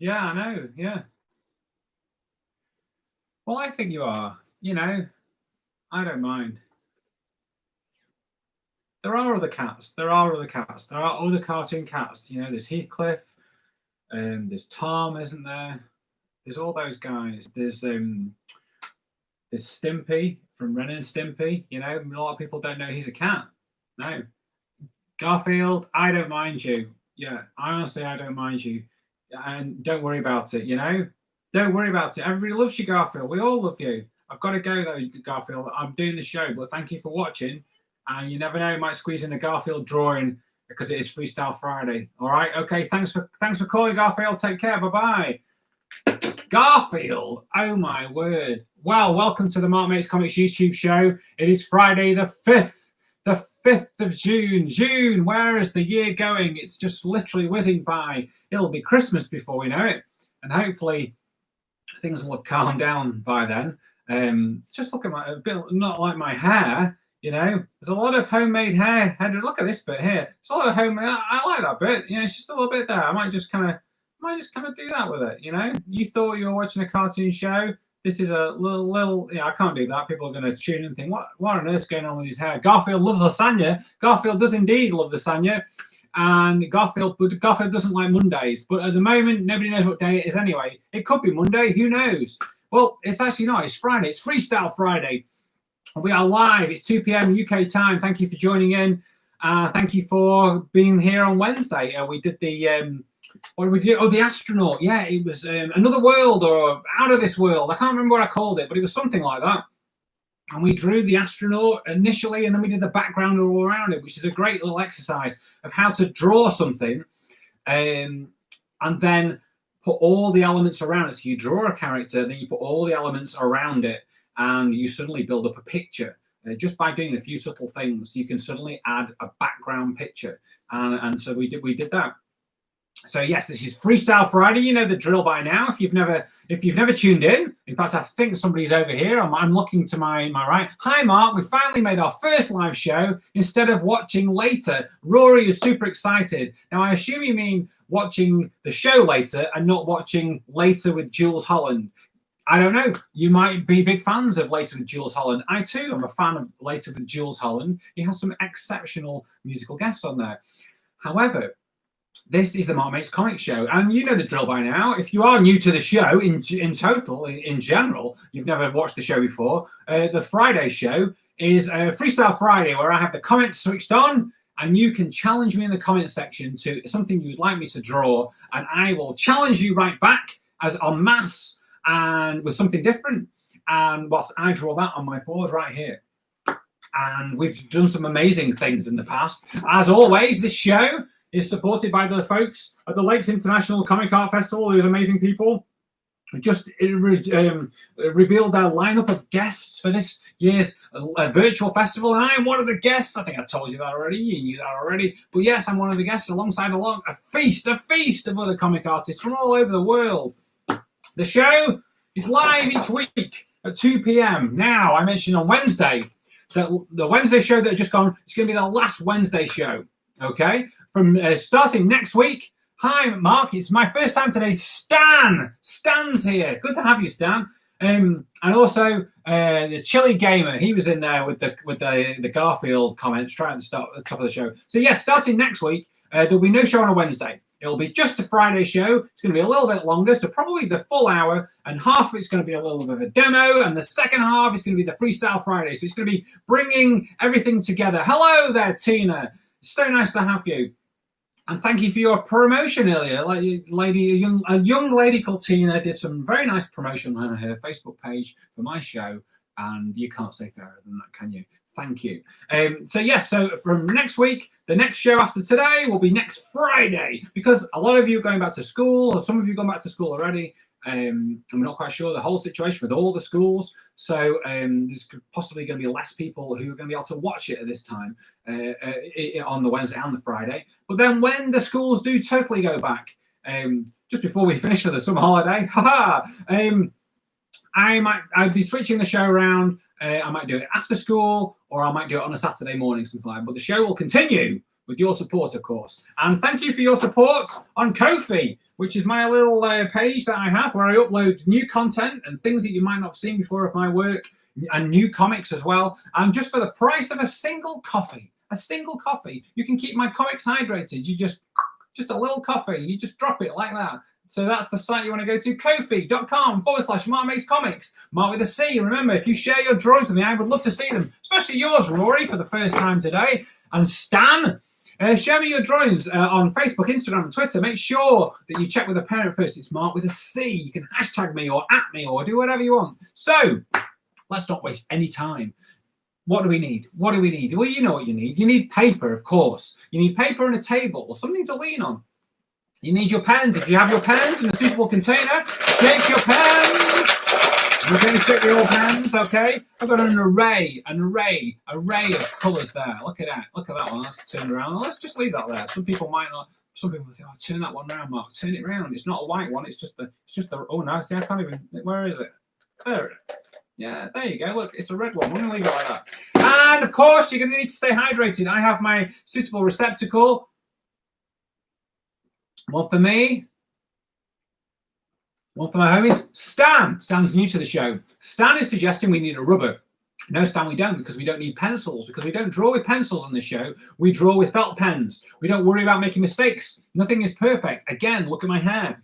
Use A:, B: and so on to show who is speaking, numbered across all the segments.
A: Yeah, I know. Yeah. Well, I think you are. I don't mind. There are other cats. There are other cats. There are other cartoon cats. There's Heathcliff. There's Tom, isn't there? There's all those guys. There's Stimpy from Ren and Stimpy. A lot of people don't know he's a cat. No, Garfield. I don't mind you. Yeah, honestly, I don't mind you, and don't worry about it. Don't worry about it. Everybody loves you, Garfield. We all love you. I've got to go though, Garfield. I'm doing the show, but thank you for watching. And you never know, you might squeeze in a Garfield drawing because it is Freestyle Friday. All right, okay. Thanks for calling, Garfield. Take care. Bye bye. Garfield. Oh my word. Well, welcome to the Mark Makes Comics YouTube show. It is Friday the 5th. The 5th of June. June, where is the year going? It's just literally whizzing by. It'll be Christmas before we know it. And hopefully things will have calmed down by then. Just look at a bit, not like my hair. There's a lot of homemade hair. Look at this bit here. It's a lot of homemade. I like that bit. It's just a little bit there. I might just kind of do that with it. You thought you were watching a cartoon show. This is a little. Yeah, I can't do that. People are going to tune in and think, what on earth's going on with his hair? Garfield loves lasagna. Garfield does indeed love lasagna. And Garfield doesn't like Mondays. But at the moment, nobody knows what day it is anyway. It could be Monday. Who knows? Well, it's actually not. It's Friday. It's Freestyle Friday. We are live. It's 2 p.m. UK time. Thank you for joining in. Thank you for being here on Wednesday. We did the what did we do? Oh, the astronaut. Yeah, it was another world or out of this world. I can't remember what I called it, but it was something like that. And we drew the astronaut initially, and then we did the background all around it, which is a great little exercise of how to draw something, and then put all the elements around it. So you draw a character, then you put all the elements around it, and you suddenly build up a picture. Just by doing a few subtle things, you can suddenly add a background picture. And so we did that. So yes, this is Freestyle Friday. You know the drill by now. If you've never tuned in fact, I think somebody's over here. I'm looking to my right. Hi, Mark. We finally made our first live show instead of watching later. Rory is super excited. Now, I assume you mean watching the show later and not watching Later with Jules Holland. I don't know. You might be big fans of Later with Jules Holland. I too am a fan of Later with Jules Holland. He has some exceptional musical guests on there. However, this is the Mark Makes Comics show, and you know the drill by now. If you are new to the show in general, you've never watched the show before, the Friday show is Freestyle Friday, where I have the comments switched on, and you can challenge me in the comments section to something you would like me to draw, and I will challenge you right back as en masse and with something different. And whilst I draw that on my board right here. And we've done some amazing things in the past. As always, this show is supported by the folks at the Lakes International Comic Art Festival. Those amazing people just revealed their lineup of guests for this year's virtual festival, and I'm one of the guests. I think I told you that already. You knew that already. But yes, I'm one of the guests alongside a feast of other comic artists from all over the world. The show is live each week at 2 p.m. Now, I mentioned on Wednesday that the Wednesday show that had just gone, it's going to be the last Wednesday show. Okay, from starting next week. Hi, Mark. It's my first time today. Stan's here. Good to have you, Stan. And also the Chili Gamer. He was in there with the Garfield comments right at the top of the show. So yes, starting next week, there'll be no show on a Wednesday. It'll be just a Friday show. It's going to be a little bit longer, so probably the full hour, and half of it's going to be a little bit of a demo, and the second half is going to be the Freestyle Friday. So it's going to be bringing everything together. Hello there, Tina. So nice to have you, and thank you for your promotion earlier. Like a young lady called Tina did some very nice promotion on her Facebook page for my show, and you can't say fairer than that, can you? Thank you. So yes, so from next week, the next show after today will be next Friday, because a lot of you are going back to school, or some of you have gone back to school already. I'm not quite sure the whole situation with all the schools, so there's possibly going to be less people who are going to be able to watch it at this time on the Wednesday and the Friday. But then when the schools do totally go back, just before we finish for the summer holiday, I'd be switching the show around. I might do it after school, or I might do it on a Saturday morning, something like that. But the show will continue with your support, of course. And thank you for your support on Ko-fi, which is my little page that I have where I upload new content and things that you might not have seen before of my work, and new comics as well. And just for the price of a single coffee, you can keep my comics hydrated. You just a little coffee, you just drop it like that. So that's the site you want to go to, ko-fi.com/Mark Makes Comics. Mark with a C. Remember, if you share your drawings with me, I would love to see them, especially yours, Rory, for the first time today. And Stan, share me your drawings on Facebook, Instagram, and Twitter. Make sure that you check with a parent first. It's Mark with a C. You can hashtag me or at me or do whatever you want. So let's not waste any time. What do we need? Well, you know what you need. You need paper, of course. You need paper and a table or something to lean on. You need your pens. If you have your pens in a suitable container, shake your pens. We're going to shake your pens, okay? I've got an array of colours there. Look at that one. That's turned around. Let's just leave that there. Some people might not. Some people think, "Oh, turn that one around, Mark. Turn it around. It's not a white one. It's just the. Oh no, see, I can't even. Where is it? There. Yeah, there you go. Look, it's a red one. We're going to leave it like that. And of course, you're going to need to stay hydrated. I have my suitable receptacle. One for me. One for my homies. Stan's new to the show. Stan is suggesting we need a rubber. No, Stan, we don't, because we don't need pencils, because we don't draw with pencils on the show. We draw with felt pens. We don't worry about making mistakes. Nothing is perfect. Again, look at my hair.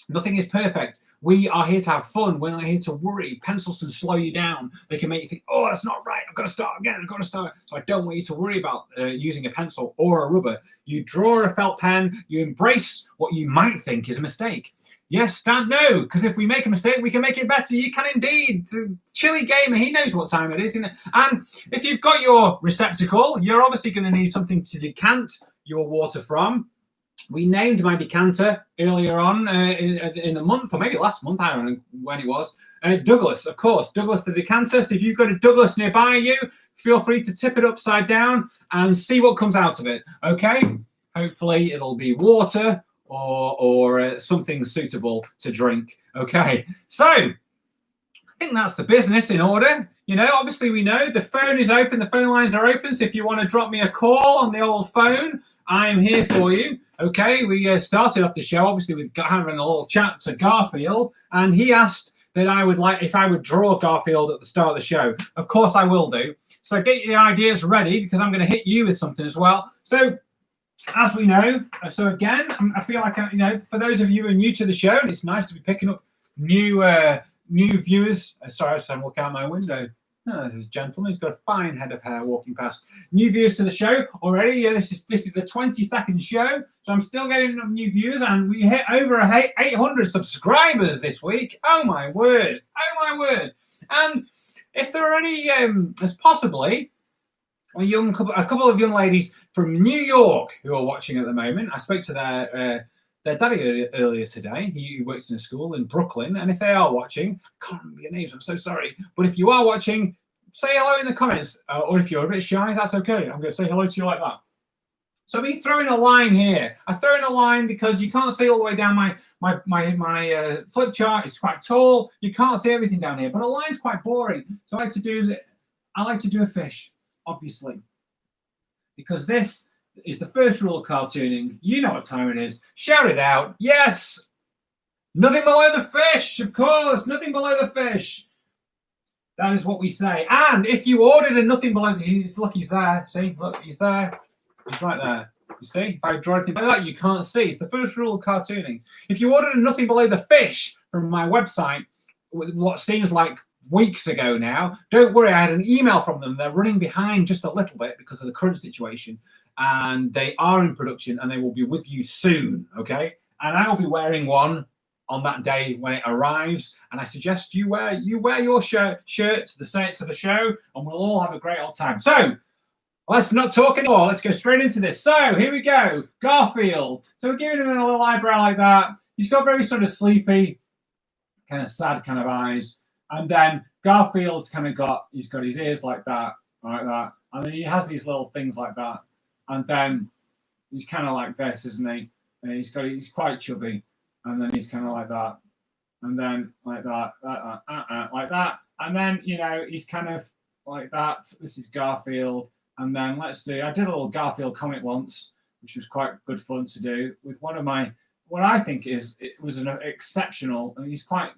A: Nothing is perfect. We are here to have fun. We're not here to worry. Pencils can slow you down. They can make you think, oh, that's not right. I've got to start again. So I don't want you to worry about using a pencil or a rubber. You draw a felt pen. You embrace what you might think is a mistake. Yes, Stan, no, because if we make a mistake, we can make it better. You can indeed. The Chili Gamer, he knows what time it is. And if you've got your receptacle, you're obviously going to need something to decant your water from. We named my decanter earlier on in the month, or maybe last month, I don't know when it was. Douglas, of course. Douglas the decanter. So if you've got a Douglas nearby you, feel free to tip it upside down and see what comes out of it, okay? Hopefully it'll be water or something suitable to drink, okay? So I think that's the business in order. You know, obviously we know the phone is open. The phone lines are open. So if you want to drop me a call on the old phone, I'm here for you. Okay, we started off the show obviously with having a little chat to Garfield, and he asked that I would like if I would draw Garfield at the start of the show. Of course I will do. So get your ideas ready, because I'm going to hit you with something as well. So as we know, so again, I feel like for those of you who are new to the show, and it's nice to be picking up new viewers. Sorry, I'm looking out my window. Oh, there's a gentleman. He's got a fine head of hair walking past. New viewers to the show already. Yeah, this is the 22nd show, so I'm still getting new viewers, and we hit over 800 subscribers this week. Oh my word! And if there are any, there's possibly a couple of young ladies from New York who are watching at the moment. I spoke to their daddy earlier today. He works in a school in Brooklyn, and if they are watching, I can't remember your names, I'm so sorry, but if you are watching, say hello in the comments, or if you're a bit shy, that's okay. I'm going to say hello to you like that. So I'll be throwing a line here. I throw in a line because you can't see all the way down my flip chart. It's quite tall. You can't see everything down here, but a line's quite boring. So I like to do a fish, obviously, because this is the first rule of cartooning. You know what time it is. Shout it out. Yes. Nothing below the fish, of course. Nothing below the fish. That is what we say. And if you ordered a nothing below look, he's there. See, look, he's there. He's right there. You see? If I draw anything like that, you can't see. It's the first rule of cartooning. If you ordered a nothing below the fish from my website, what seems like weeks ago now, don't worry, I had an email from them. They're running behind just a little bit because of the current situation, and they are in production, and they will be with you soon, okay? And I will be wearing one on that day when it arrives, and I suggest you wear your shirt to the show, and we'll all have a great old time. So let's not talk anymore. Let's go straight into this. So here we go. Garfield. So we're giving him a little eyebrow like that. He's got very sort of sleepy, kind of sad kind of eyes. And then Garfield's he's got his ears like that. And then he has these little things like that. And then he's kind of like this, isn't he? And he's quite chubby. And then he's kind of like that. And then like that, like that. And then, he's kind of like that. This is Garfield. And then I did a little Garfield comic once, which was quite good fun to do with one of my, what I think was an exceptional, and he's quite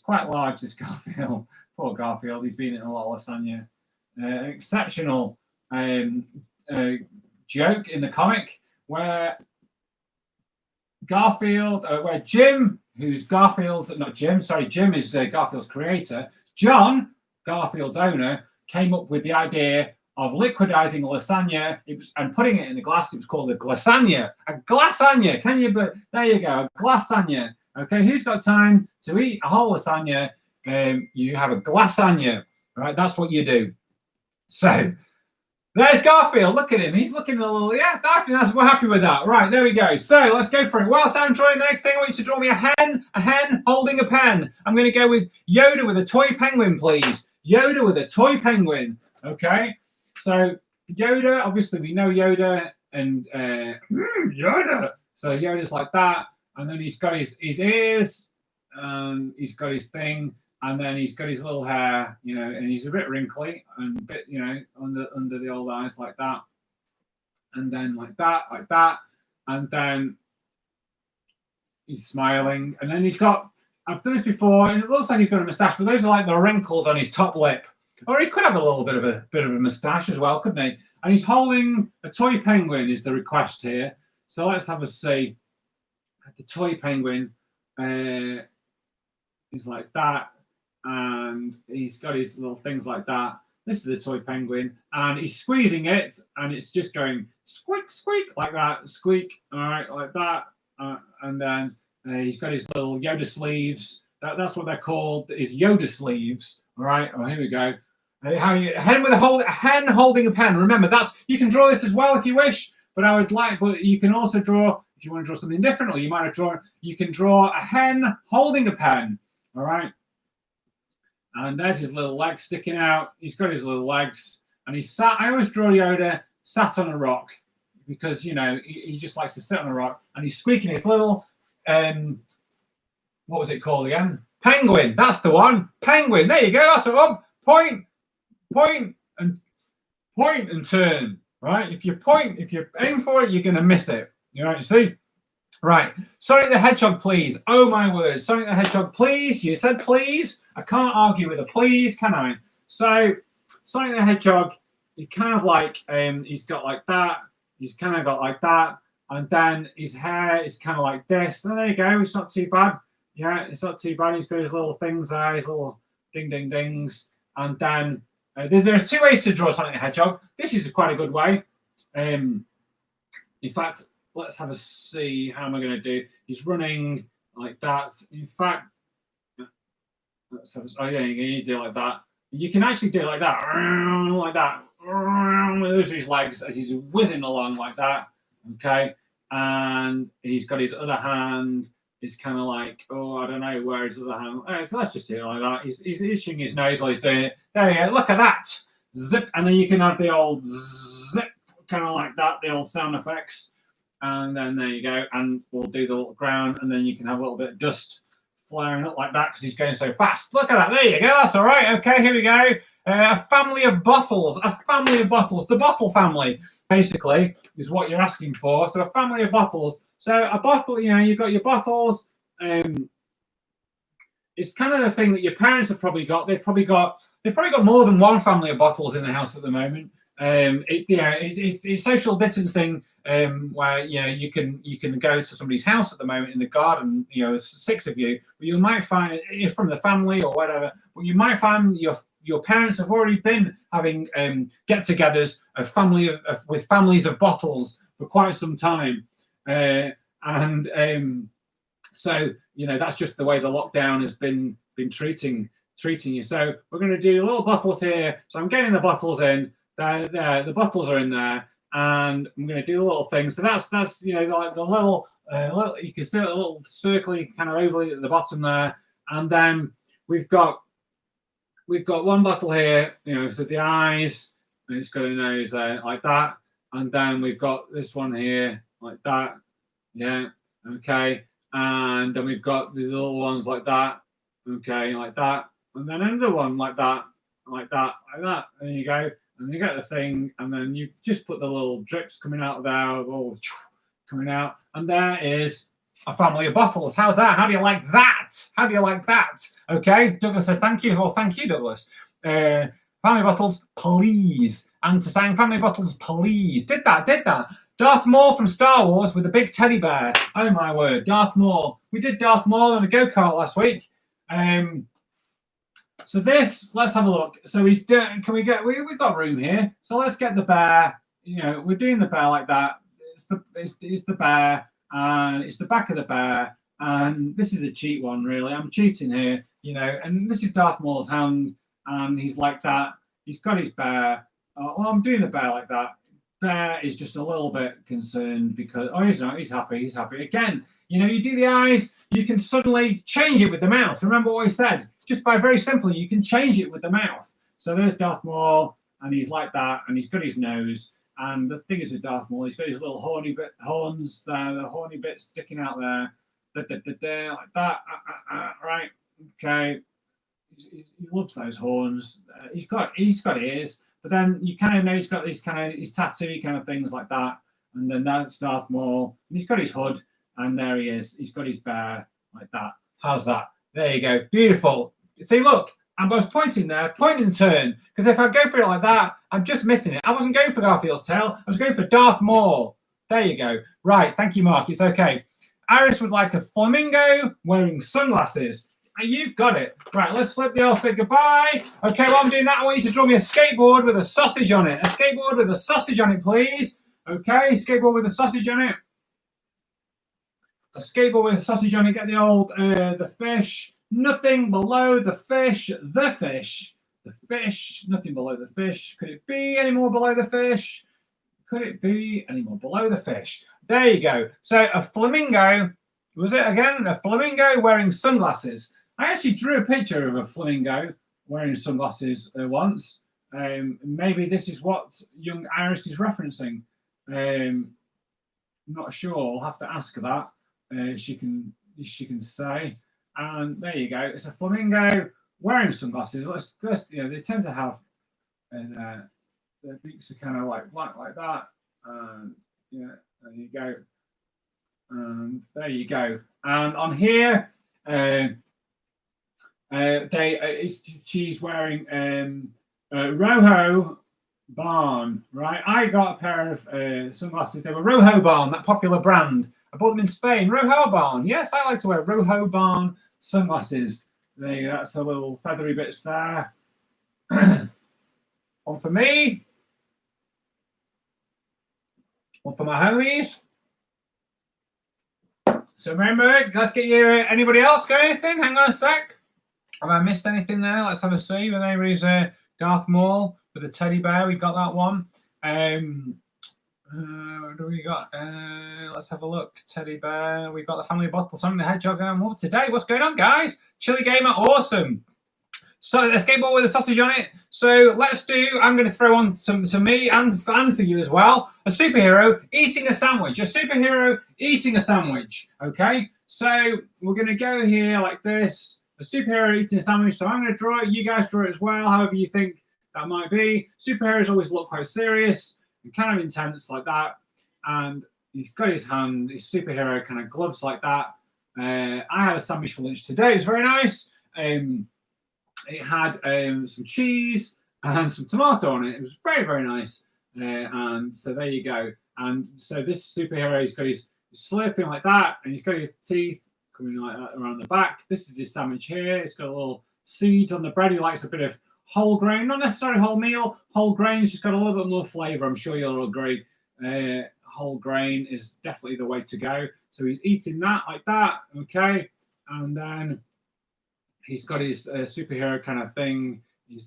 A: large, this Garfield. Poor Garfield, he's been in a lot of lasagna. An exceptional joke in the comic where where Jim, who's Garfield's, not Jim, sorry, Jim is Garfield's creator. John, Garfield's owner, came up with the idea of liquidizing lasagna and putting it in a glass. It was called a glasagna. A glasagna. There you go, a glasagna. Okay, who's got time to eat a whole lasagna? You have a glasagna, right? That's what you do. So there's Garfield. Look at him. He's looking a little, yeah, we're happy with that. Right, there we go. So let's go for it. Whilst I'm drawing the next thing, I want you to draw me a hen holding a pen. I'm going to go with Yoda with a toy penguin, please. Yoda with a toy penguin. Okay. So Yoda, obviously we know Yoda and Yoda. So Yoda's like that. And then he's got his ears. He's got his thing. And then he's got his little hair, and he's a bit wrinkly and a bit, under the old eyes like that. And then like that. And then he's smiling. And then I've done this before, and it looks like he's got a moustache, but those are like the wrinkles on his top lip. Or he could have a little bit of a moustache as well, couldn't he? And he's holding a toy penguin is the request here. So let's have a see. The toy penguin is like that. And he's got his little things like that. This is a toy penguin, and he's squeezing it, and it's just going squeak, squeak, like that, squeak, all right, like that. And then he's got his little Yoda sleeves. That's what they're called, is Yoda sleeves. All right, oh, here we go. A hen holding a pen. Remember, you can draw this as well if you wish, but you can also draw, if you want to draw something different, or you can draw a hen holding a pen. All right. And there's his little legs sticking out. He's got his little legs. And he's sat. I always draw Yoda sat on a rock because, he just likes to sit on a rock. And he's squeaking his little, what was it called again? Penguin. That's the one. Penguin. There you go. That's the one. Point, and turn. Right? If you aim for it, you're going to miss it. You see? Right. Sonic the Hedgehog, please. Oh, my word. Sonic the Hedgehog, please. You said please. I can't argue with a please, can I? So, Sonic the Hedgehog, he kind of like, he's got like that. He's kind of got like that. And then his hair is kind of like this. So there you go. It's not too bad. Yeah, it's not too bad. He's got his little things there, his little ding-dings. And then there's two ways to draw Sonic the Hedgehog. This is quite a good way. In fact, let's have a see. How am I going to do? He's running like that. In fact, let's have a, you do it like that. You can actually do it like that. Like that. Those are his legs as he's whizzing along like that. Okay. And he's got his other hand. It's kind of like, I don't know where his other hand. Right, so let's just do it like that. He's itching his nose while he's doing it. There you go. Look at that. Zip. And then you can have the old zip, kind of like that, the old sound effects. And then there you go. And we'll do the little ground. And then you can have a little bit of dust flaring up like that because he's going so fast. Look at that. There you go. That's all right. Okay, here we go. A family of bottles. A family of bottles. The bottle family, basically, is what you're asking for. So a family of bottles. So a bottle, you've got your bottles. It's kind of the thing that your parents have probably got. They've probably got more than one family of bottles in the house at the moment. It's social distancing where you can go to somebody's house at the moment in the garden. There's 6 of you, but you might find if from the family or whatever. But you might find your parents have already been having get-togethers with families of bottles for quite some time, so that's just the way the lockdown has been treating you. So we're going to do little bottles here. So I'm getting the bottles in. There, the bottles are in there, and I'm going to do a little thing. So that's like the little you can see a little circly kind of oval at the bottom there, and then we've got one bottle here. So the eyes, and it's got a nose there like that, and then we've got this one here like that. Yeah, okay, and then we've got the little ones like that. Okay, like that, and then another one like that, like that, like that. There you go. and you get the thing, and then you just put the little drips coming out of there, all coming out, and there is a family of bottles. How's that? How do you like that? How do you like that? Okay, Douglas says thank you. Well, thank you, Douglas. Family bottles, please. And to sang family bottles, please. Did that. Darth Maul from Star Wars with the big teddy bear. Oh my word, Darth Maul. We did Darth Maul on a go-kart last week. So this, let's have a look. So he's doing, can we get, we've got room here. So let's get the bear. You know, we're doing the bear like that. It's the bear, and it's the back of the bear. And this is a cheat one, really. I'm cheating here, you know. And this is Darth Maul's hand, and he's like that. He's got his bear. Well, I'm doing the bear like that. Bear is just a little bit concerned because, oh, he's not. He's happy. He's happy. Again, you know, you do the eyes, you can suddenly change it with the mouth. Remember what I said? Just by very simply, you can change it with the mouth. So there's Darth Maul, and he's like that, and he's got his nose. And the thing is with Darth Maul, he's got his little horns there, the horny bits sticking out there, like that. Right? Okay. He loves those horns. He's got ears, but then you kind of know he's got these kind of his tattoo kind of things like that. And then that's Darth Maul, and he's got his hood, and there he is. He's got his bear like that. How's that? There you go. Beautiful. See, look, I was pointing there, point and turn. Because if I go for it like that, I'm just missing it. I wasn't going for Garfield's tail. I was going for Darth Maul. There you go. Right. Thank you, Mark. It's okay. Iris would like a flamingo wearing sunglasses. You've got it. Right. Let's flip the L, say goodbye. Okay. While I'm doing that, I want you to draw me a skateboard with a sausage on it. A skateboard with a sausage on it, please. Okay. Skateboard with a sausage on it. A skateboard with a sausage on it. Get the old, the fish. Nothing below the fish. The fish. The fish. Nothing below the fish. Could it be any more below the fish? Could it be any more below the fish? There you go. So a flamingo. Was it again? A flamingo wearing sunglasses. I actually drew a picture of a flamingo wearing sunglasses once. Maybe this is what young Iris is referencing. I'm not sure. I'll have to ask her that. She can say. And there you go. It's a flamingo wearing sunglasses. Let's you know, they tend to have, and their beaks are kind of like black like that. And yeah, there you go. And there you go. And on here, she's wearing Rojo Barn, right? I got a pair of sunglasses. They were Rojo Barn, that popular brand. I bought them in Spain. Rojo Barn. Yes, I like to wear Rojo Barn sunglasses. That's a little feathery bits there. One for me. One for my homies. So remember, let's get your anybody else got anything? Hang on a sec. Have I missed anything there? Let's have a see. The name is Darth Maul with a teddy bear. We got that one. What do we got? Let's have a look. Teddy bear. We got the family bottle. Something the hedgehog. What today? What's going on, guys? Chili Gamer, awesome. So a skateboard with a sausage on it. So let's do. I'm going to throw on some me and for you as well. A superhero eating a sandwich. A superhero eating a sandwich. Okay. So we're going to go here like this. A superhero eating a sandwich. So I'm going to draw it. You guys draw it as well. However you think that might be. Superheroes always look quite serious. Kind of intense like that, and he's got his hand, his superhero kind of gloves like that. I had a sandwich for lunch today. It was very nice. It had some cheese and some tomato on it. It was very, very nice. And so there you go. And so this superhero, he's got his slurping like that, and he's got his teeth coming like that around the back. This is his sandwich here. It's got a little seeds on the bread. He likes a bit of whole grain, not necessarily wholemeal. Whole grain has just got a little bit more flavour. I'm sure you'll agree. Whole grain is definitely the way to go. So he's eating that like that, okay? And then he's got his superhero kind of thing.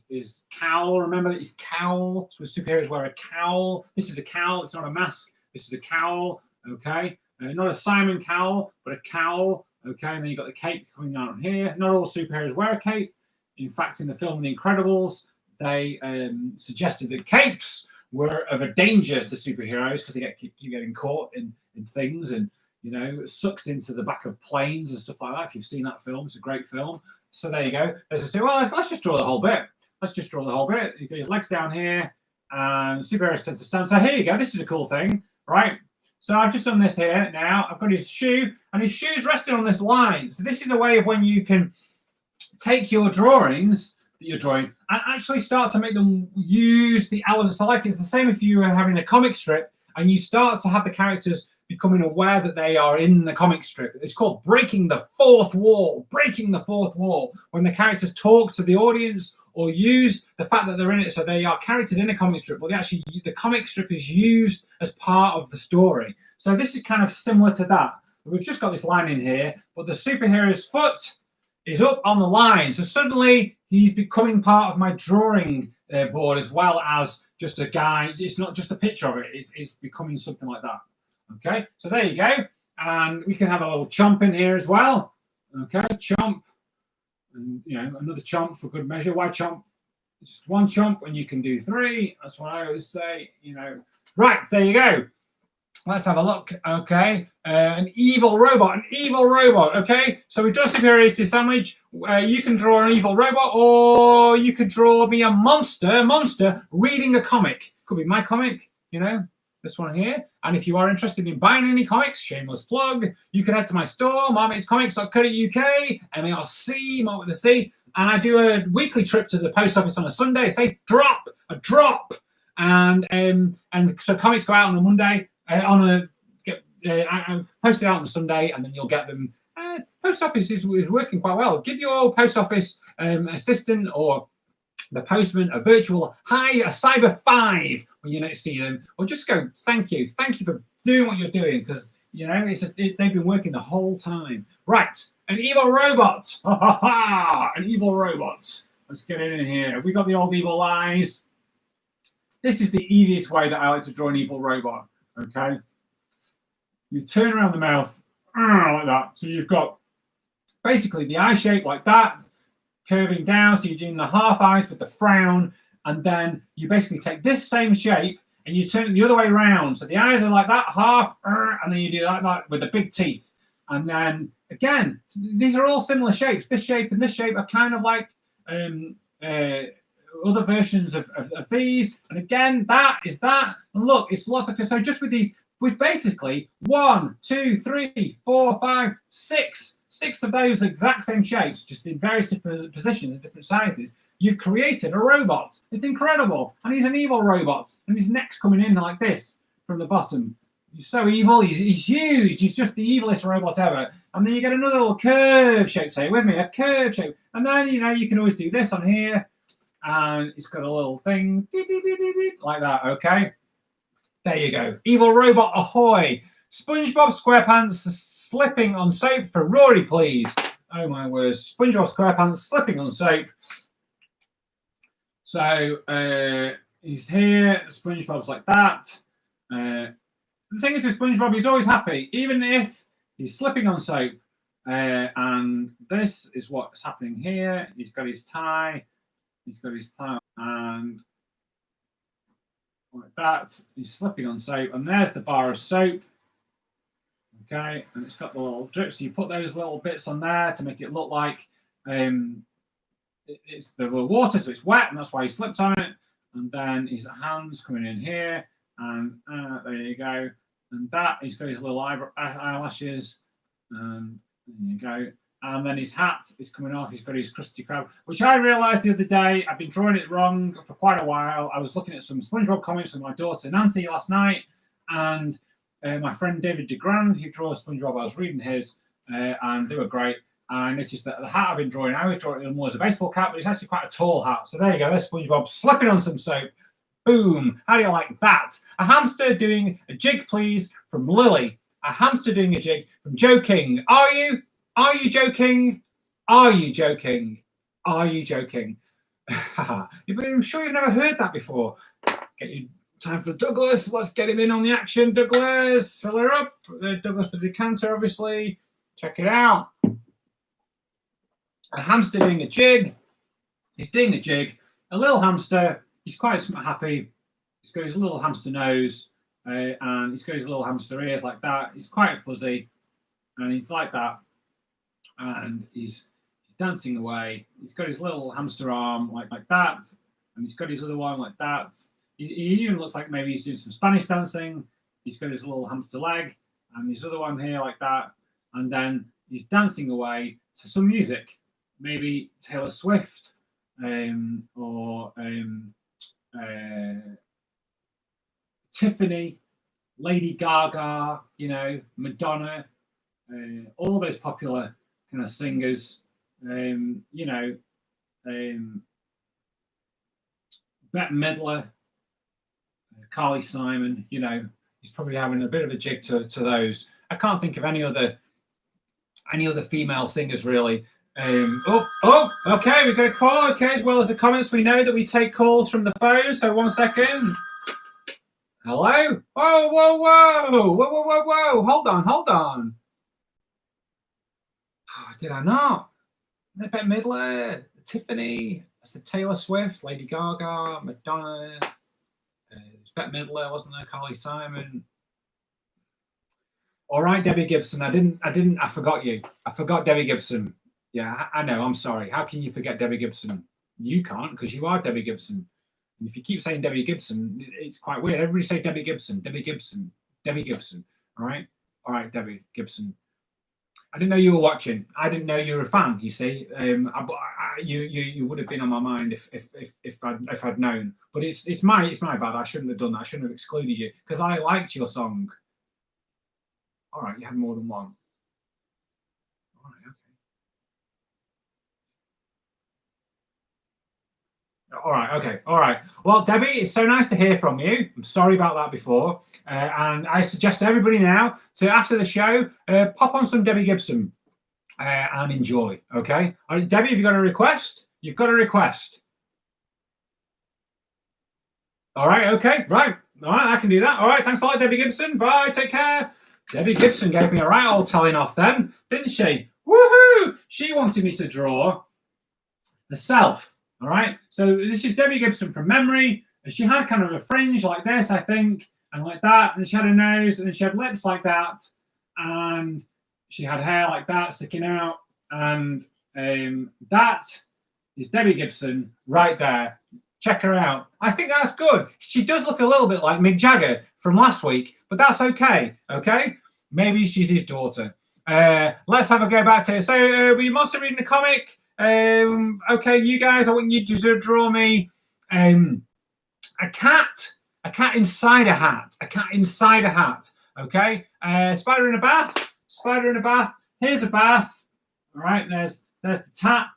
A: His cowl. Remember that his cowl. So superheroes wear a cowl. This is a cowl. It's not a mask. This is a cowl, okay? Not a Simon cowl, but a cowl, okay? And then you've got the cape coming out on here. Not all superheroes wear a cape. In fact, in the film The Incredibles, they suggested that capes were of a danger to superheroes because they keep getting caught in things and, you know, sucked into the back of planes and stuff like that. If you've seen that film, it's a great film. So there you go. Let's just say, well, let's just draw the whole bit. Let's just draw the whole bit. You got his legs down here. and superheroes tend to stand. So here you go. This is a cool thing, right? So I've just done this here now. I've got his shoe, and his shoe's resting on this line. So this is a way of when you can take your drawings that you're drawing and actually start to make them use the elements. So like it's the same if you were having a comic strip and you start to have the characters becoming aware that they are in the comic strip. It's called breaking the fourth wall. Breaking the fourth wall. When the characters talk to the audience or use the fact that they're in it, so they are characters in a comic strip, but the comic strip is used as part of the story. So this is kind of similar to that. We've just got this line in here, but the superhero's foot is up on the line. So suddenly he's becoming part of my drawing board as well as just a guy. It's not just a picture of it. It's becoming something like that. Okay, so there you go. And we can have a little chomp in here as well. Okay, chomp. And, another chomp for good measure. Why chomp? Just one chomp when you can do three. That's what I always say, Right, there you go. Let's have a look. Okay, an evil robot. Okay, so we've done a superiority sandwich. You can draw an evil robot, or you could draw me a monster reading a comic. Could be my comic, this one here. And if you are interested in buying any comics, shameless plug, you can head to my store, markmatescomics.co.uk, M-A-R-C, Mark with a C. And I do a weekly trip to the post office on a Sunday. A drop. And so comics go out on a Monday. I post it out on Sunday, and then you'll get them. Post office is working quite well. Give your post office assistant or the postman a virtual hi, a cyber 5 when you next see them, or just go thank you for doing what you're doing, because they've been working the whole time. Right, an evil robot. An evil robot. Let's get it in here. Have we got the old evil eyes? This is the easiest way that I like to draw an evil robot. Okay, you turn around the mouth like that, so you've got basically the eye shape like that, curving down, so you're doing the half eyes with the frown, and then you basically take this same shape and you turn it the other way around, so the eyes are like that, half, and then you do like that with the big teeth. And then again, these are all similar shapes. This shape and this shape are kind of like other versions of these. And again, that is that. And look, it's lots of, so just with these, with basically 1, 2, 3, 4, 5, 6 of those exact same shapes, just in various different positions and different sizes, you've created a robot. It's incredible. And he's an evil robot. And his neck's coming in like this from the bottom. He's so evil. He's huge. He's just the evilest robot ever. And then you get another little curve shape. Say it with me, a curve shape. And then, you can always do this on here. And it's got a little thing beep, beep, beep, beep, beep, like that. Okay, there you go. Evil robot ahoy. SpongeBob SquarePants slipping on soap for Rory, please. Oh my words. SpongeBob SquarePants slipping on soap. So he's here. SpongeBob's like that. The thing is with SpongeBob, he's always happy, even if he's slipping on soap. And this is what's happening here. He's got his tie. And like that. He's slipping on soap, and there's the bar of soap. Okay, and it's got the little drips. So you put those little bits on there to make it look like it's the water, so it's wet, and that's why he slipped on it. And then his hands coming in here, and there you go. And that, he's got his little eyelashes, and there you go. And then his hat is coming off. He's got his Krusty Krab, which I realised the other day. I've been drawing it wrong for quite a while. I was looking at some SpongeBob comics with my daughter Nancy last night, and my friend David DeGrand, who draws SpongeBob, I was reading his, and they were great. And I noticed that the hat I've been drawing, I was drawing it more as a baseball cap, but it's actually quite a tall hat. So there you go. There's SpongeBob slipping on some soap. Boom. How do you like that? A hamster doing a jig, please, from Lily. A hamster doing a jig from Joe King. Are you joking? Are you joking? Are you joking? I'm sure you've never heard that before. Get you time for Douglas. Let's get him in on the action. Douglas, fill her up. Douglas the decanter, obviously. Check it out. A hamster doing a jig. He's doing the jig. A little hamster. He's quite happy. He's got his little hamster nose, and he's got his little hamster ears like that. He's quite fuzzy, and he's like that. And he's dancing away. He's got his little hamster arm like that, and he's got his other one like that. He even looks like maybe he's doing some Spanish dancing. He's got his little hamster leg and his other one here like that. And then he's dancing away to some music, maybe Taylor Swift or Tiffany, Lady Gaga, you know, Madonna, all those popular kind of singers, you know, Bette Midler, Carly Simon, you know, he's probably having a bit of a jig to those. I can't think of any other female singers really. Okay, we've got a call. Okay, as well as the comments, we know that we take calls from the phone. So 1 second. Hello? Whoa. Hold on. Oh, did I not? Bette Midler, Tiffany, I said Taylor Swift, Lady Gaga, Madonna, Bette Midler, wasn't there? Carly Simon. All right, Debbie Gibson. I forgot you. I forgot Debbie Gibson. Yeah, I know. I'm sorry. How can you forget Debbie Gibson? You can't, because you are Debbie Gibson. And if you keep saying Debbie Gibson, it's quite weird. Everybody say Debbie Gibson. All right, Debbie Gibson. I didn't know you were watching. I didn't know you were a fan. You see, you would have been on my mind if I'd known. But it's my bad. I shouldn't have done that. I shouldn't have excluded you because I liked your song. All right, you had more than one. All right, okay. All right. Well, Debbie, it's so nice to hear from you. I'm sorry about that before. And I suggest to everybody now to, after the show, pop on some Debbie Gibson and enjoy, okay? All right, Debbie, have you got a request? You've got a request. All right, okay, right. All right, I can do that. All right, thanks a lot, Debbie Gibson. Bye, take care. Debbie Gibson gave me a right old telling off then, didn't she? Woohoo! She wanted me to draw the self. All right, so this is Debbie Gibson from memory. She had kind of a fringe like this, I think, and like that. And she had a nose, and then she had lips like that, and she had hair like that sticking out. And that is Debbie Gibson right there. Check her out. I think that's good. She does look a little bit like Mick Jagger from last week, but that's okay. Okay, maybe she's his daughter. Let's have a go back to it. So we must have reading a comic. Okay, you guys, I want you to draw me a cat inside a hat. Okay, spider in a bath. Here's a bath. All right, there's the tap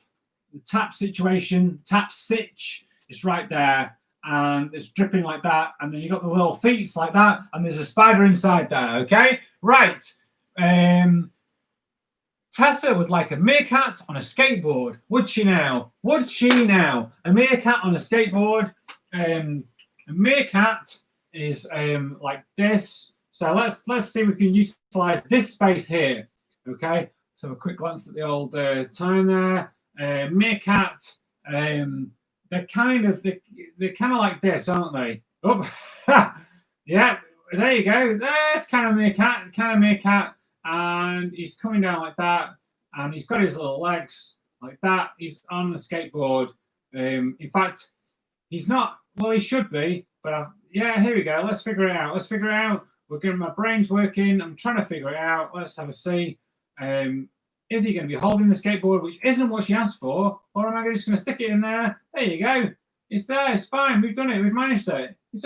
A: situation, tap sitch. It's right there, and it's dripping like that, and then you got the little feet like that, and there's a spider inside there. Okay, right. Tessa would like a meerkat on a skateboard. Would she now? A meerkat on a skateboard. A meerkat is like this. So let's see if we can utilize this space here. Okay. So a quick glance at the old time there. Meerkat. They're kind of like this, aren't they? Oh, yeah. There you go. There's kind of meerkat. And he's coming down like that, and he's got his little legs like that. He's on the skateboard. In fact, he's not. Well, he should be, but yeah, here we go. Let's figure it out. We're getting my brain's working. I'm trying to figure it out. Let's have a see. Is he going to be holding the skateboard, which isn't what she asked for, or am I just going to stick it in there? There you go. It's there. It's fine. We've done it. We've managed it. It's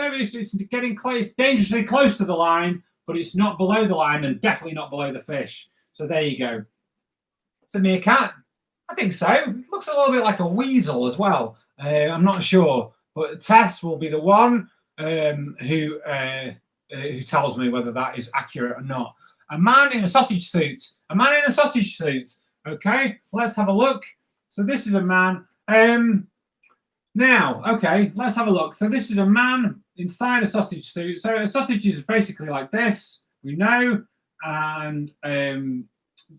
A: getting close, dangerously close to the line. But it's not below the line and definitely not below the fish. So there you go. It's a meerkat. I think so. It looks a little bit like a weasel as well. I'm not sure. But Tess will be the one who tells me whether that is accurate or not. A man in a sausage suit. Okay, let's have a look. So this is a man. Now, okay, let's have a look. So this is a man inside a sausage suit. So a sausage is basically like this, we know. And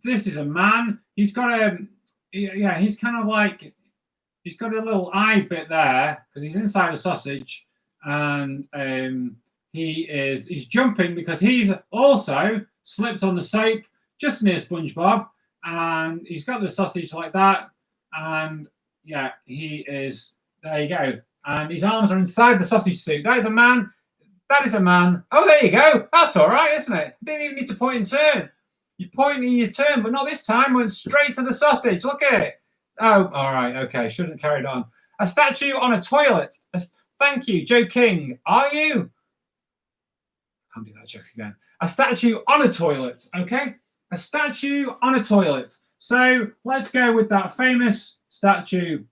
A: this is a man. He's got he's kind of like, he's got a little eye bit there because he's inside a sausage. And he's jumping because he's also slipped on the soap just near SpongeBob. And he's got the sausage like that. And yeah, he is. There you go. and his arms are inside the sausage suit. That is a man. That is a man. Oh, there you go. That's all right, isn't it? You didn't even need to point and turn. You point and you turn, but not this time. Went straight to the sausage. Look at it. Oh, all right. Okay. Shouldn't have carried on. A statue on a toilet. Thank you, Joe King. Are you? Can't do that joke again. A statue on a toilet. Okay. A statue on a toilet. So let's go with that famous statue.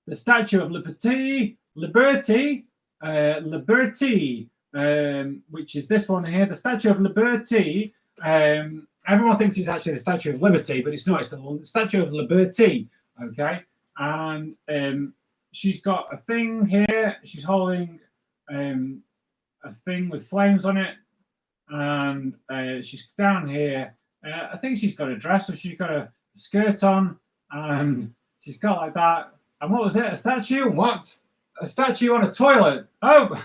A: The Statue of Liberty, which is this one here. The Statue of Liberty. Everyone thinks it's actually the Statue of Liberty, but it's not. It's the Statue of Liberty. Okay, and she's got a thing here. She's holding a thing with flames on it, and she's down here. I think she's got a dress, or she's got a skirt on, and she's got like that. And what was it? A statue? What? A statue on a toilet. Oh,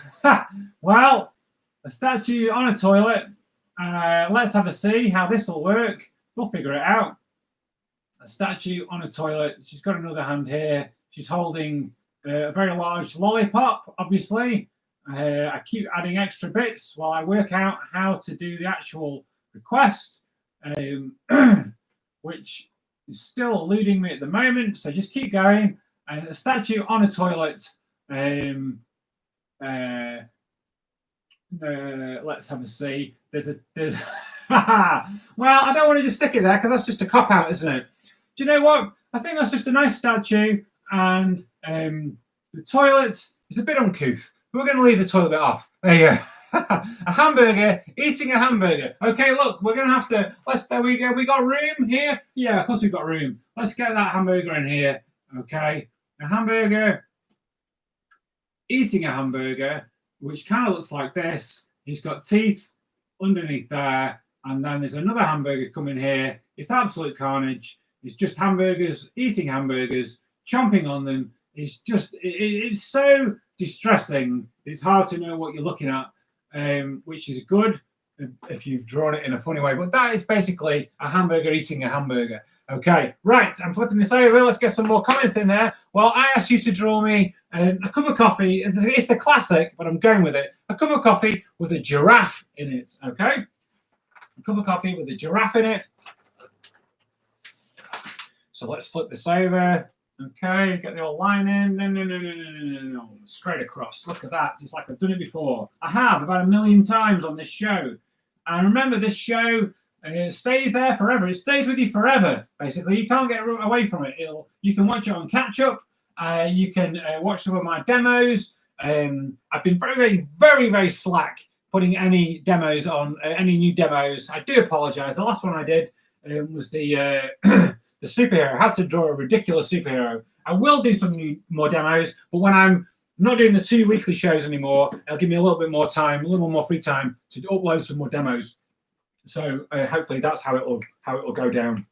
A: well, a statue on a toilet. Let's have a see how this will work. We'll figure it out. A statue on a toilet. She's got another hand here. She's holding a very large lollipop, obviously. I keep adding extra bits while I work out how to do the actual request, which is still eluding me at the moment. So just keep going. A statue on a toilet. Let's have a see. There's well, I don't want to just stick it there because that's just a cop out, isn't it? Do you know what? I think that's just a nice statue, and the toilet is a bit uncouth. We're going to leave the toilet bit off. There you go. A hamburger, eating a hamburger. Okay, look, we're going to have to. There we go. We got room here. Yeah, of course we've got room. Let's get that hamburger in here. Okay, a hamburger, eating a hamburger, which kind of looks like this. He's got teeth underneath there, and then there's another hamburger coming here. It's absolute carnage. It's just hamburgers, eating hamburgers, chomping on them. It's so distressing. It's hard to know what you're looking at, which is good if you've drawn it in a funny way. But that is basically a hamburger eating a hamburger. Okay, right, I'm flipping this over. Let's get some more comments in there. Well, I asked you to draw me a cup of coffee. It's the classic, but I'm going with it. A cup of coffee with a giraffe in it, okay? A cup of coffee with a giraffe in it. So let's flip this over. Okay, get the old line in. No. Straight across. Look at that. It's like I've done it before. I have about 1 million times on this show. And remember, this show stays there forever. It stays with you forever, basically. You can't get away from it. You can watch it on catch-up. You can watch some of my demos. I've been very, very, very slack putting any demos on, any new demos. I do apologize. The last one I did was the the superhero. I had to draw a ridiculous superhero. I will do some more demos, but when I'm not doing the 2 weekly shows anymore, it'll give me a little bit more time, a little more free time to upload some more demos. So hopefully that's how it will go down.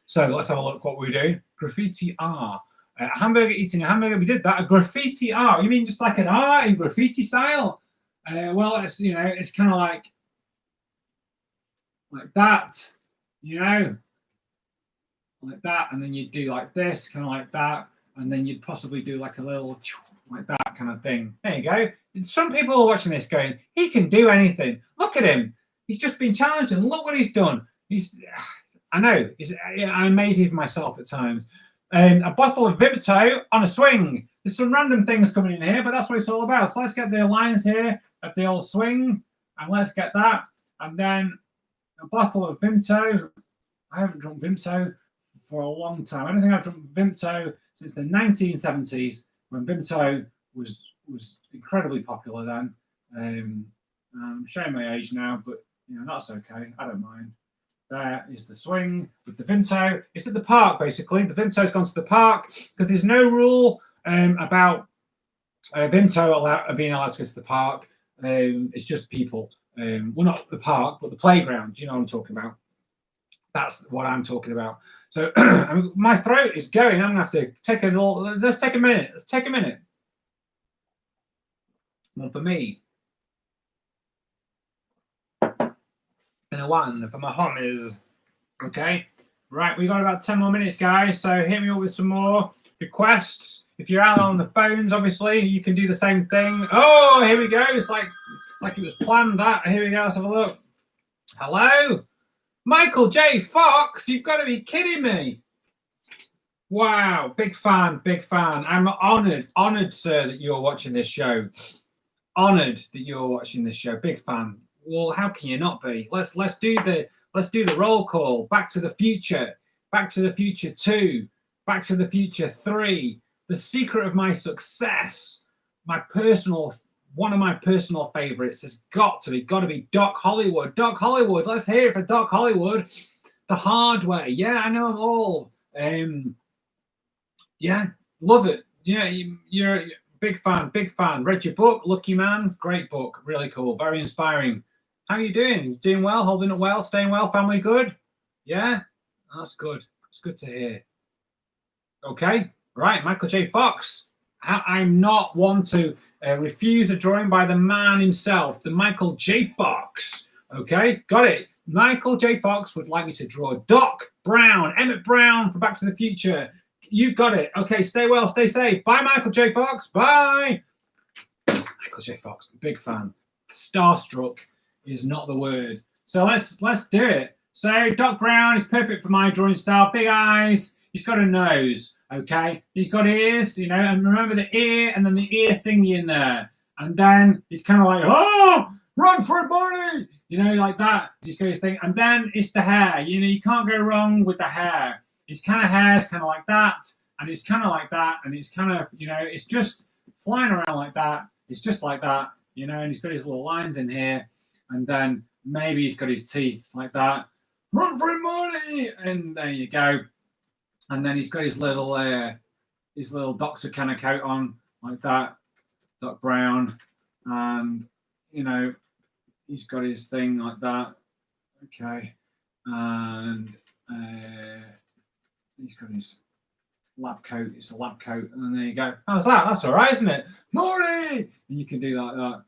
A: So let's have a look what we're doing. Graffiti R. A hamburger eating a hamburger. We did that. A graffiti R. You mean just like an R in graffiti style? Well, it's it's kind of like that, like that, and then you'd do like this, kind of like that, and then you'd possibly do like a little like that kind of thing. There you go. Some people are watching this going, he can do anything. Look at him. He's just been challenged, and look what he's done. I know. I'm amazing for myself at times. A bottle of Vimto on a swing. There's some random things coming in here, but that's what it's all about. So let's get the lines here of the old swing, and let's get that. And then a bottle of Vimto. I haven't drunk Vimto for a long time. I don't think I've drunk Vimto since the 1970s, when Vimto was incredibly popular then. I'm showing my age now, but that's okay. I don't mind. There is the swing with the Vimto. It's at the park, basically. The Vimto's gone to the park because there's no rule about Vimto being allowed to go to the park. It's just people. Well, not the park, but the playground. You know what I'm talking about. That's what I'm talking about. So my throat is going. I'm going to have to take let's take a minute. Let's take a minute. One for me. And a one for my homies. Okay. Right, we got about 10 more minutes, guys. So hit me up with some more requests. If you're out on the phones, obviously, you can do the same thing. Oh, here we go. It's like it was planned, that. Here we go. Let's have a look. Hello? Michael J. Fox? You've got to be kidding me. Wow. Big fan, big fan. I'm honored, sir, that you're watching this show. Honored that you're watching this show. Big fan. Well, how can you not be? Let's do the roll call. Back to the Future. Back to the Future 2. Back to the Future 3. The secret of my success. One of my personal favorites has got to be Doc Hollywood. Doc Hollywood. Let's hear it for Doc Hollywood. The Hard Way. Yeah, I know them all. Yeah, love it. Yeah, you're a big fan. Read your book, Lucky Man. Great book. Really cool. Very inspiring. How are you doing? Doing well? Holding up well? Staying well? Family good? Yeah? That's good. It's good to hear. Okay. Right. Michael J. Fox. I'm not one to refuse a drawing by the man himself, the Michael J. Fox. Okay. Got it. Michael J. Fox would like me to draw Doc Brown, Emmett Brown for Back to the Future. You've got it. Okay. Stay well. Stay safe. Bye, Michael J. Fox. Bye. Michael J. Fox. Big fan. Starstruck is not the word. So let's do it. So Doc Brown is perfect for my drawing style. Big eyes. He's got a nose. Okay. He's got ears, and remember the ear and then the ear thingy in there. And then he's kind of like, oh, run for it, Barney. Like that. He's got his thing. And then it's the hair. You can't go wrong with the hair. His kind of hair is kind of like that. And it's kind of like that. And it's kind of, it's just flying around like that. It's just like that, and he's got his little lines in here. And then maybe he's got his teeth like that. Run for it, Barney. And there you go. And then he's got his little doctor kind of coat on like that, Doc Brown, and he's got his thing like that. Okay, and he's got his lab coat. It's a lab coat, and then there you go. How's that? That's all right, isn't it? Morty! And you can do like that.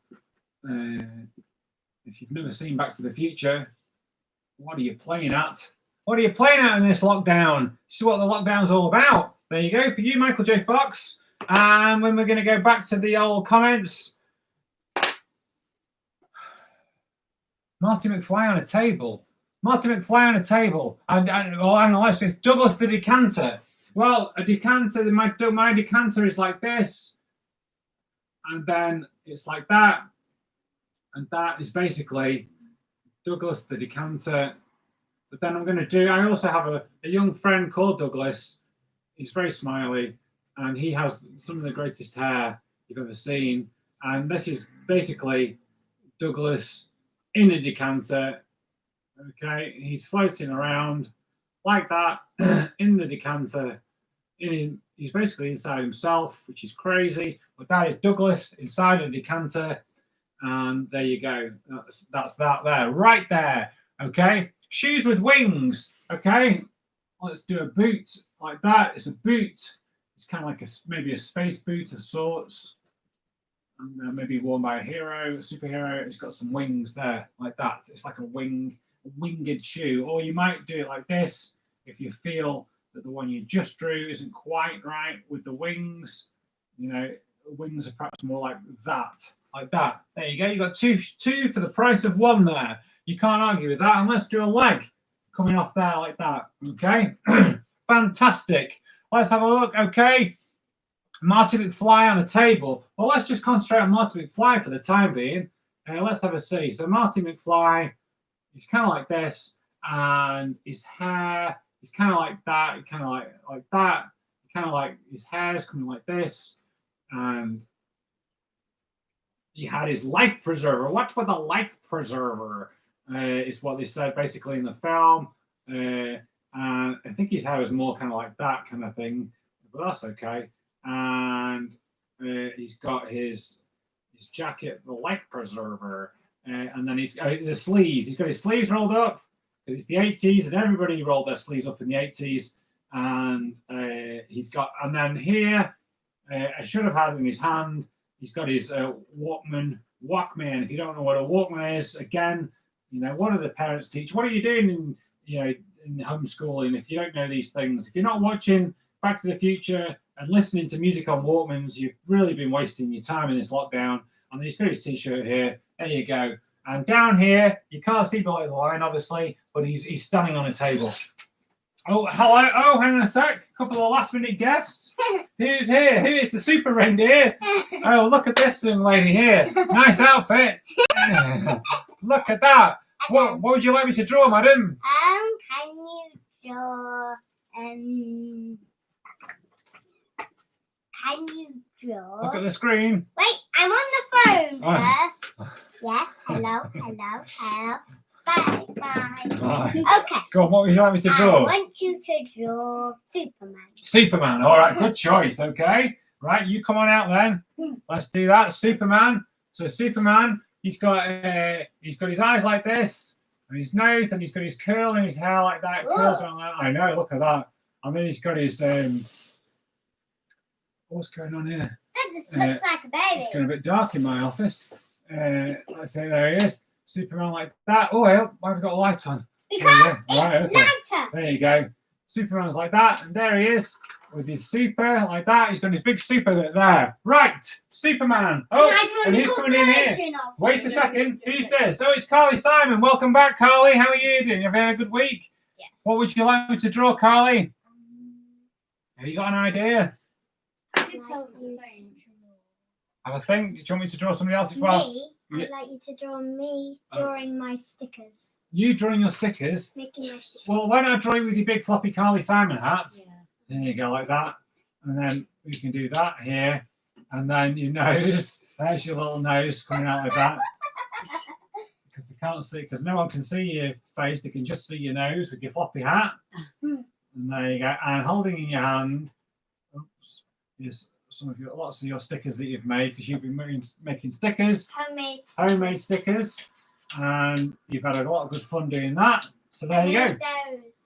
A: If you've never seen Back to the Future, what are you playing at? What are you playing at in this lockdown? This is what the lockdown's all about. There you go for you, Michael J. Fox. And when we're going to go back to the old comments, Marty McFly on a table. Marty McFly on a table. And hang on, let's do Douglas the Decanter. Well, a decanter, my decanter is like this. And then it's like that. And that is basically Douglas the Decanter. But then I'm going to do, I also have a young friend called Douglas. He's very smiley, and he has some of the greatest hair you've ever seen. And this is basically Douglas in a decanter. Okay, he's floating around like that in the decanter. He's basically inside himself, which is crazy. But that is Douglas inside a decanter. And there you go. That's that there, right there. Okay. Shoes with wings. Okay, let's do a boot like that. It's a boot. It's kind of like maybe a space boot of sorts, and maybe worn by a superhero. It's got some wings there, like that. It's like a winged shoe. Or you might do it like this if you feel that the one you just drew isn't quite right with the wings. Wings are perhaps more like that. There you go. You got two for the price of one there. You can't argue with that. And let's do a leg coming off there like that. Okay. Fantastic. Let's have a look. Okay. Marty McFly on a table. Well, let's just concentrate on Marty McFly for the time being. Let's have a see. So Marty McFly, he's kind of like this. And his hair is kind of like that. Kind of like that. Kind of like his hair is coming like this. And he had his life preserver. What's with a life preserver? Is what they said basically in the film. And I think his hair was more kind of like that kind of thing, but that's okay. And he's got his jacket, the life preserver, and then he's got the sleeves. He's got his sleeves rolled up because it's the 80s and everybody rolled their sleeves up in the 80s. And he's got, and then here, I should have had in his hand, he's got his Walkman. If you don't know what a Walkman is, again, what do the parents teach? What are you doing in homeschooling if you don't know these things? If you're not watching Back to the Future and listening to music on Walkmans, you've really been wasting your time in this lockdown. And he's got his t-shirt here. There you go. And down here, you can't see below the line, obviously, but he's standing on a table. Oh, hello. Oh, hang on a sec. A couple of last-minute guests. Who's here? Who is the super reindeer? Oh, look at this young lady here. Nice outfit. Look at that. What would you like me to draw, madam?
B: Can you draw? Can you draw?
A: Look at the screen.
B: Wait, I'm on the phone first. Yes. Hello. Bye.
A: Bye.
B: Okay.
A: Go on, what would you like me to draw?
B: I want you to draw Superman.
A: Superman. All right, good choice. Okay. Right, you come on out then. Let's do that. Superman. So Superman, he's got his eyes like this, and his nose, then he's got his curl and his hair like that. Curls around that. I know, look at that. And then he's got his what's going on here?
B: This looks like a baby.
A: It's getting a bit dark in my office. Let's see, there he is. Superman like that. Oh, why have we got a light on?
B: Because it's lighter.
A: There you go. Superman's like that, and there he is with his super like that. He's got his big super there. Right, Superman. Oh, and he's coming in here. Wait a second. Who's there? So it's Carly Simon. Welcome back, Carly. How are you doing? Have you had a good week?
B: Yes.
A: What would you like me to draw, Carly? Have you got an idea? Have a think. Do you want me to draw somebody else as well?
B: Me? I'd like you to draw me drawing my stickers.
A: You drawing your stickers?
B: Making my stickers.
A: Well, why not draw you with your big floppy Carly Simon hat?
B: Yeah.
A: There you go, like that. And then we can do that here. And then your nose. There's your little nose coming out like that. Because they can't see, because no one can see your face. They can just see your nose with your floppy hat. And there you go. And holding in your hand is lots of your stickers that you've made, because you've been making stickers. Homemade stickers. And you've had a lot of good fun doing that. So there you go.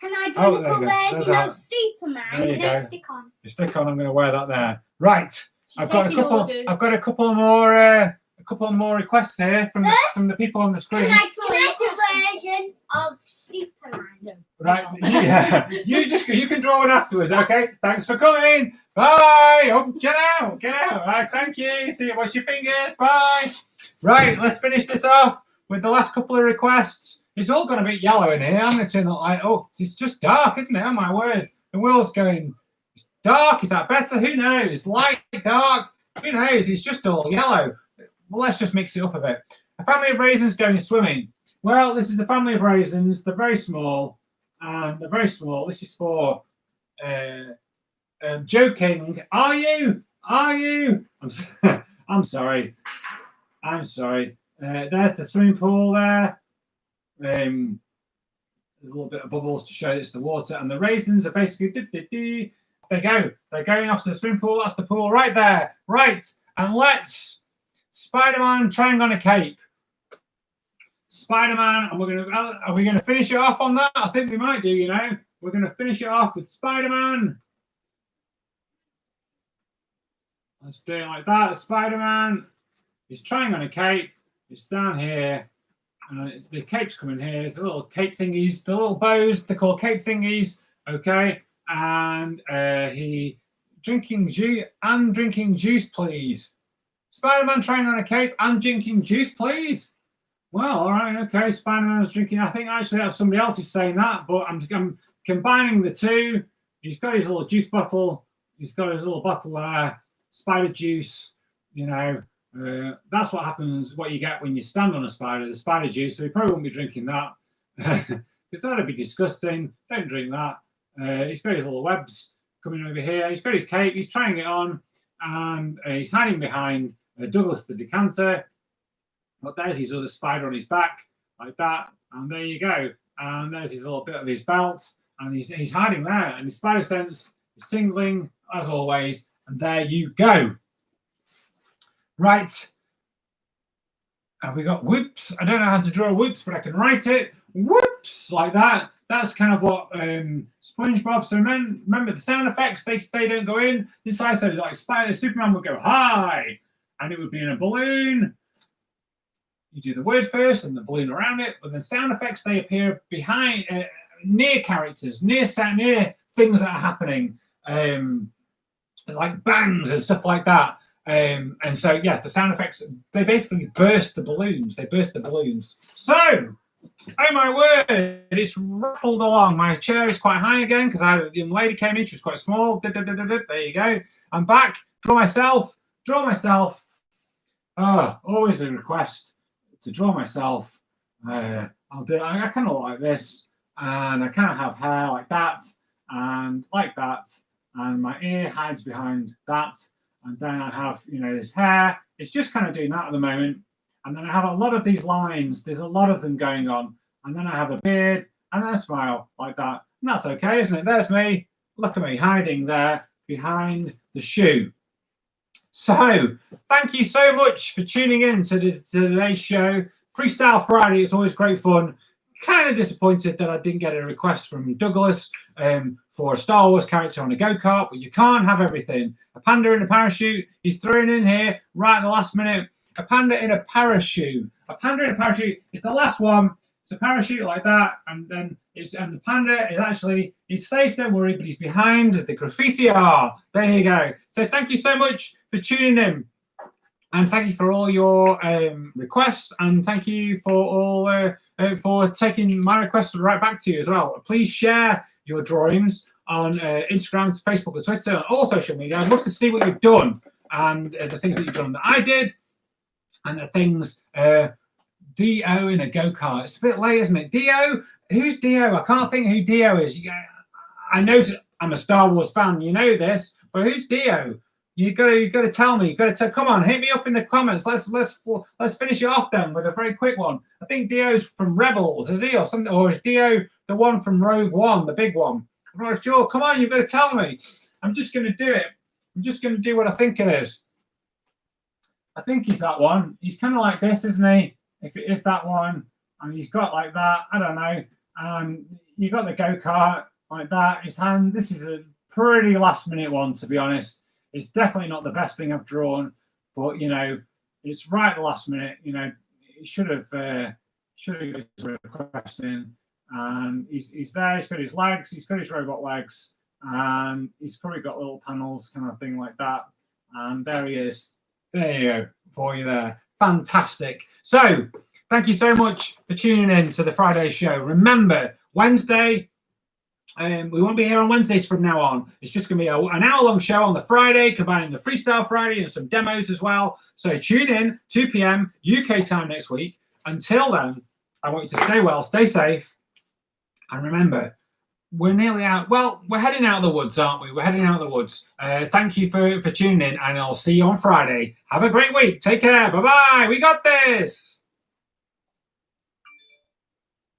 B: Can I draw a little version of Superman?
A: There you go.
B: Stick on.
A: You stick on. I'm going to wear that there. Right. I've got a couple more requests here from the people on the screen.
B: Can I draw a version of Superman? No.
A: Right. Yeah. You can draw one afterwards. Okay. Thanks for coming. Bye. Oh, get out. Right. Thank you. See you. Wash your fingers. Bye. Right. Let's finish this off with the last couple of requests. It's all gone a bit yellow in here. I'm going to turn the light. Oh, it's just dark, isn't it? Oh my word. The world's going. It's dark. Is that better? Who knows? Light, dark. Who knows? It's just all yellow. Well, let's just mix it up a bit. A family of raisins going swimming. Well, this is the family of raisins. They're very small. They're very small. This is for joking. Are you? I'm sorry. There's the swimming pool there. There's a little bit of bubbles to show it's the water. And the raisins are basically... They go. They're going off to the swimming pool. That's the pool right there. Right. And let's... Spider-Man trying on a cape. Spider-Man, and are we going to finish it off on that? I think we might do, We're going to finish it off with Spider-Man. Let's do it like that. Spider-Man is trying on a cape. It's down here. The cape's coming here. It's the little cape thingies, the little bows, they're called cape thingies. Okay. And he drinking juice, please. Spider-Man trying on a cape and drinking juice, please. Well, all right, okay. Spider-Man's drinking. I think actually that's somebody else is saying that, but I'm combining the two. He's got his little juice bottle. He's got his little bottle there. Spider juice. That's what happens. What you get when you stand on a spider, the spider juice. So he probably won't be drinking that because that'd be disgusting. Don't drink that. He's got his little webs coming over here. He's got his cape. He's trying it on, and he's hiding behind Douglas the decanter. But there's his other spider on his back, like that. And there you go. And there's his little bit of his belt. And he's hiding there. And his spider sense is tingling, as always. And there you go. Right. Have we got whoops? I don't know how to draw whoops, but I can write it. Whoops, like that. That's kind of what SpongeBob. So remember the sound effects, they don't go in. This I said like Superman would go hi. And it would be in a balloon. You do the word first and the balloon around it, but the sound effects, they appear behind, near characters, near things that are happening. like bangs and stuff like that. And so, yeah, the sound effects, they basically burst the balloons. They burst the balloons. So, oh my word, it's rattled along. My chair is quite high again because the young lady came in. She was quite small. There you go. I'm back. Draw myself. Oh, always a request to draw myself. I'll do. I kind of look like this, and I kind of have hair like that, and like that, and my ear hides behind that, and then I have this hair. It's just kind of doing that at the moment, and then I have a lot of these lines. There's a lot of them going on, and then I have a beard and then a smile like that, and that's okay, isn't it? There's me. Look at me hiding there behind the shoe. So, thank you so much for tuning in to today's show. Freestyle Friday, it's always great fun. Kind of disappointed that I didn't get a request from Douglas for a Star Wars character on a go-kart, but you can't have everything. A panda in a parachute, he's thrown in here right at the last minute. A panda in a parachute. A panda in a parachute is the last one. It's a parachute like that, and then the panda is actually, he's safe, don't worry, but he's behind the graffiti art. There you go. So thank you so much for tuning in, and thank you for all your requests, and thank you for all for taking my requests right back to you as well. Please share your drawings on Instagram, Facebook, or Twitter, and all social media. I'd love to see what you've done and the things that you've done that I did, and the things. Dio in a go-kart. It's a bit late, isn't it? Dio? Who's Dio? I can't think who Dio is. I know I'm a Star Wars fan. You know this, but who's Dio? You got to tell me. You got to tell. Come on, hit me up in the comments. Let's finish it off then with a very quick one. I think Dio's from Rebels, is he, or something? Or is Dio the one from Rogue One, the big one? I'm not sure. Come on, you've got to tell me. I'm just going to do it. I'm just going to do what I think it is. I think he's that one. He's kind of like this, isn't he? If it is that one, and he's got like that, I don't know. You got the go-kart like that. His hand. This is a pretty last-minute one, to be honest. It's definitely not the best thing I've drawn, but it's right at the last minute. He should have got his request in, and he's there. He's got his legs. He's got his robot legs, and he's probably got little panels, kind of thing like that. And there he is. There you go for you there. Fantastic. So, thank you so much for tuning in to the Friday show. Remember, Wednesday, we won't be here on Wednesdays from now on. It's just going to be an hour-long show on the Friday, combining the Freestyle Friday and some demos as well. So, tune in, 2 p.m. UK time next week. Until then, I want you to stay well, stay safe, and remember, we're nearly out. Well, we're heading out of the woods, aren't we? We're heading out of the woods. Thank you for tuning in, and I'll see you on Friday. Have a great week. Take care. Bye-bye. We got this.